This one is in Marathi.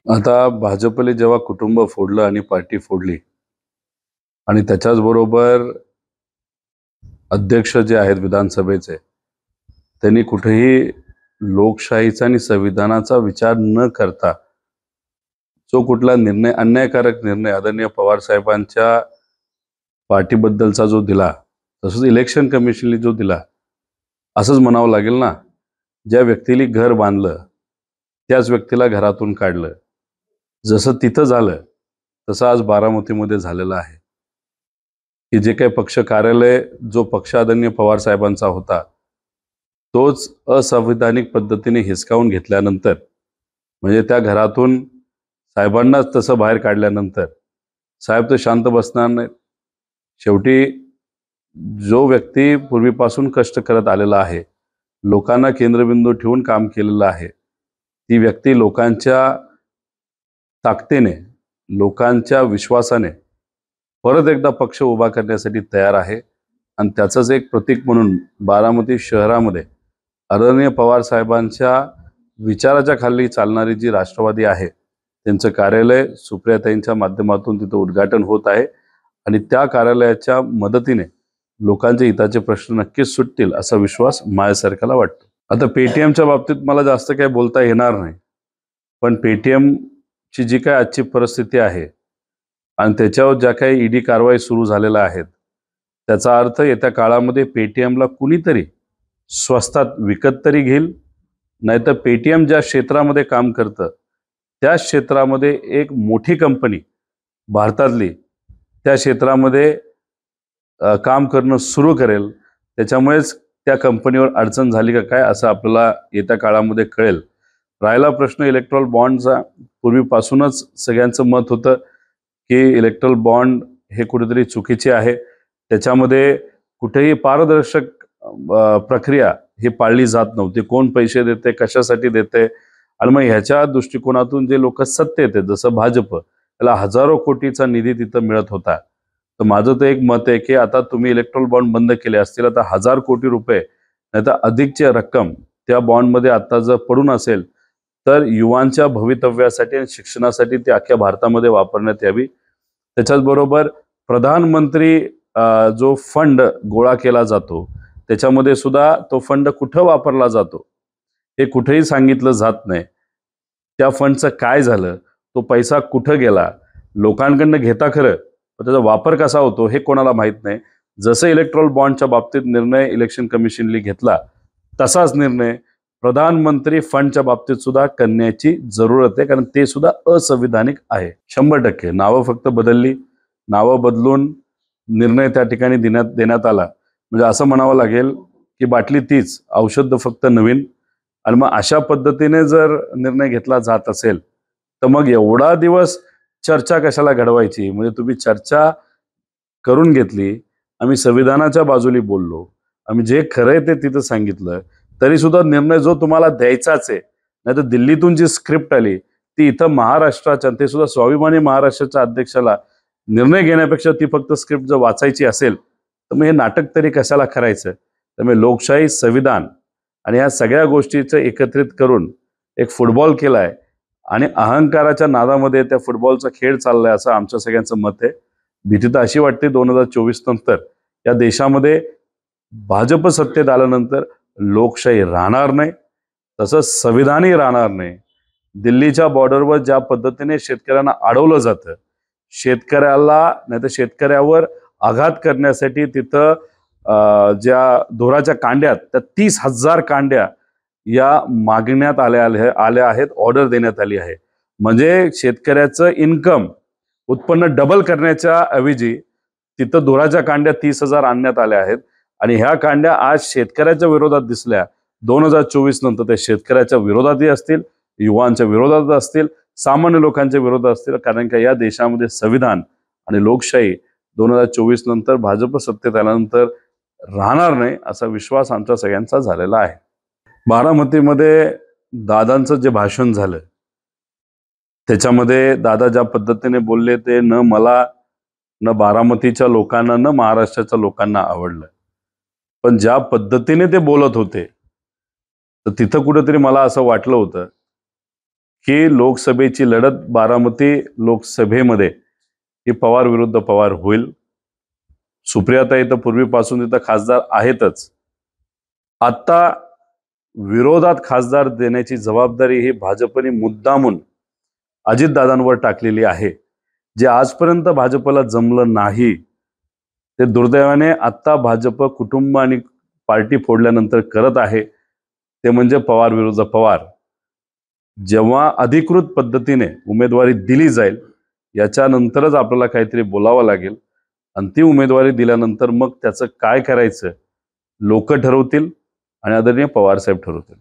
आता भाजपले जेव्हा कुटुंब फोडलं आणि पार्टी फोडली आणि त्याच्याच बरोबर अध्यक्ष जे आहेत विधानसभेचे त्यांनी कुठेही लोकशाहीचा आणि संविधानाचा विचार न करता जो कुठला निर्णय अन्यायकारक निर्णय आदरणीय पवार साहेबांच्या पार्टीबद्दलचा जो दिला, तसंच इलेक्शन कमिशनने जो दिला, असंच म्हणावं लागेल ना. ज्या व्यक्तीने घर बांधलं त्याच व्यक्तीला घरातून काढलं. जसं तिथं झालं तसं आज बारामतीमध्ये झालेलं आहे की जे काही पक्ष कार्यालय जो पक्ष आदरणीय पवार साहेबांचा होता तोच असंवैधानिक पद्धतीने हिसकावून घेतल्यानंतर, म्हणजे त्या घरातून साहेबांनाच तसं बाहेर काढल्यानंतर साहेब तर शांत बसणार नाहीत. शेवटी जो व्यक्ती पूर्वीपासून कष्ट करत आलेला आहे, लोकांना केंद्रबिंदू ठेवून काम केलेलं आहे, ती व्यक्ती लोकांच्या ताकदीने, लोकांच्या विश्वासाने परत एकदा पक्ष उभा करण्यासाठी तयार आहे. आणि त्याचंच एक प्रतीक म्हणून बारामती शहरामध्ये आदरणीय पवार साहेबांच्या विचाराच्या खाली चालणारी जी राष्ट्रवादी आहे त्यांचं कार्यालय सुप्रियाताईंच्या माध्यमातून तिथं उद्घाटन होत आहे आणि त्या कार्यालयाच्या मदतीने लोकांचे हिताचे प्रश्न नक्कीच सुटतील असा विश्वास माझ्यासारख्याला वाटतो. आता पेटीएमच्या बाबतीत मला जास्त काही बोलता येणार नाही, पण पेटीएमची जी काय आजची परिस्थिती आहे आणि त्याच्यावर ज्या काही ईडी कारवाई सुरू झालेल्या आहेत, त्याचा अर्थ येत्या काळामध्ये पेटीएमला कुणीतरी स्वस्तात विकत तरी घेईल, नाहीतर पेटीएम ज्या क्षेत्रामध्ये काम करतं त्या क्षेत्रामध्ये एक मोठी कंपनी भारतातली त्या क्षेत्रामध्ये काम करणं सुरू करेल. त्याच्यामुळेच त्या कंपनीवर अडचण झाली का काय असं आपल्याला येत्या काळामध्ये कळेल. राहिला प्रश्न इलेक्ट्रॉल बॉन्डचा, पूर्वीपासूनच सगळ्यांचं मत होतं की इलेक्ट्रॉल बॉन्ड हे कुठेतरी चुकीचे आहे, त्याच्यामध्ये कुठेही पारदर्शक प्रक्रिया ही पाळली जात नव्हती. कोण पैसे देते, कशासाठी देते, आणि मग ह्याच्या दृष्टिकोनातून जे लोक सत्तेत आहेत जसं भाजप, त्याला हजारो कोटीचा निधी तिथं मिळत होता. तर माझं तर एक मत आहे की आता तुम्ही इलेक्ट्रॉल बॉन्ड बंद केले असतील, आता 1000 कोटी रुपये नाही तर अधिकची रक्कम त्या बॉन्डमध्ये आता जर पडून असेल तर युवांच्या भवितव्यासाठी आणि शिक्षणासाठी ती अख्ख्या भारतामध्ये वापरण्यात यावी. त्याच्याचबरोबर प्रधानमंत्री जो फंड गोळा केला जातो त्याच्यामध्ये सुद्धा तो फंड कुठं वापरला जातो हे कुठेही सांगितलं जात नाही. त्या फंडचं काय झालं, तो पैसा कुठं गेला, लोकांकडनं घेता खरं पण त्याचा वापर कसा होतो हे कोणाला माहीत नाही. जसं इलेक्ट्रॉल बॉन्डच्या बाबतीत निर्णय इलेक्शन कमिशनने घेतला तसाच निर्णय प्रधानमंत्री फंडच्या बाबतीत सुद्धा करण्याची जरूरत आहे, कारण ते सुद्धा असंविधानिक आहे. 100% नावं फक्त बदलली, नावं बदलून निर्णय त्या ठिकाणी देण्यात आला. म्हणजे असं म्हणावं लागेल की बाटली तीच, औषध फक्त नवीन. आणि मग अशा पद्धतीने जर निर्णय घेतला जात असेल तर मग एवढा दिवस चर्चा कशाला घडवायची. म्हणजे तुम्ही चर्चा करून घेतली, आम्ही संविधानाच्या बाजूने बोललो, आम्ही जे खरंय ते तिथं सांगितलं, तरी सुद्धा निर्णय जो तुम्हाला द्यायचाच आहे, नाही तर दिल्लीतून जी स्क्रिप्ट आली ती इथं महाराष्ट्राच्या, ते सुद्धा स्वाभिमानी महाराष्ट्राच्या अध्यक्षाला निर्णय घेण्यापेक्षा ती फक्त स्क्रिप्ट जर वाचायची असेल तर मग हे नाटक तरी कशाला करायचं. त्यामुळे लोकशाही, संविधान आणि या सगळ्या गोष्टीचं एकत्रित करून एक फुटबॉल केलाय आणि अहंकाराच्या नादामध्ये त्या फुटबॉलचा खेळ चाललाय असं आमच्या सगळ्यांचं मत आहे. भीती तर अशी वाटते 2024 नंतर या देशामध्ये भाजप सत्तेत आल्यानंतर लोकशाही राहणार नाही, तसंच संविधानही राहणार नाही. दिल्लीच्या बॉर्डरवर ज्या पद्धतीने शेतकऱ्यांना अडवलं जातं, शेतकऱ्याला नाही तर शेतकऱ्यावर आघात करण्यासाठी तिथं ज्या धोराच्या कांड्यात त्या 30,000 कांड्या या मागण्यात आल्या आहेत, ऑर्डर देण्यात आली आहे. म्हणजे शेतकऱ्याचं इन्कम, उत्पन्न डबल करण्याच्या ऐवजी तिथं धोराच्या कांड्या 30,000 आणण्यात आल्या आहेत. आणि ह्या कांड्या आज शेतकऱ्याच्या विरोधात दिसल्या. 2024 नंतर ते शेतकऱ्याच्या विरोधातही असतील, युवांच्या विरोधात असतील, सामान्य लोकांच्या विरोधात असतील, कारण का या देशामध्ये संविधान आणि लोकशाही 2024 नंतर भाजप सत्तेत आल्यानंतर राहणार नाही असा विश्वास आमच्या सगळ्यांचा झालेला आहे. बारामतीमध्ये दादांचं जे भाषण झालं त्याच्यामध्ये दादा ज्या पद्धतीने बोलले ते न मला, न बारामतीच्या लोकांना, न महाराष्ट्राच्या लोकांना आवडलं. पण ज्या पद्धतीने ते बोलत होते तर तिथं कुठेतरी मला असं वाटलं होतं की लोकसभेची लढत बारामती लोकसभेमध्ये ही पवार विरुद्ध पवार होईल. सुप्रियाताई तर पूर्वीपासून तिथं खासदार आहेतच. आता विरोधात खासदार देण्याची जबाबदारी ही भाजपने मुद्दामून अजितदादांवर टाकलेली आहे. जे आजपर्यंत भाजपला जमलं नाही ते दुर्दैवाने आता भाजप कुटुंब आणि पार्टी फोडल्यानंतर करत आहे. ते म्हणजे पवार विरुद्ध पवार. जेव्हा अधिकृत पद्धतीने उमेदवारी दिली जाईल याच्यानंतरच आपल्याला काहीतरी बोलावं लागेल आणि ती उमेदवारी दिल्यानंतर मग त्याचं काय करायचं लोक ठरवतील आणि आदरणीय पवार साहेब ठरवतील.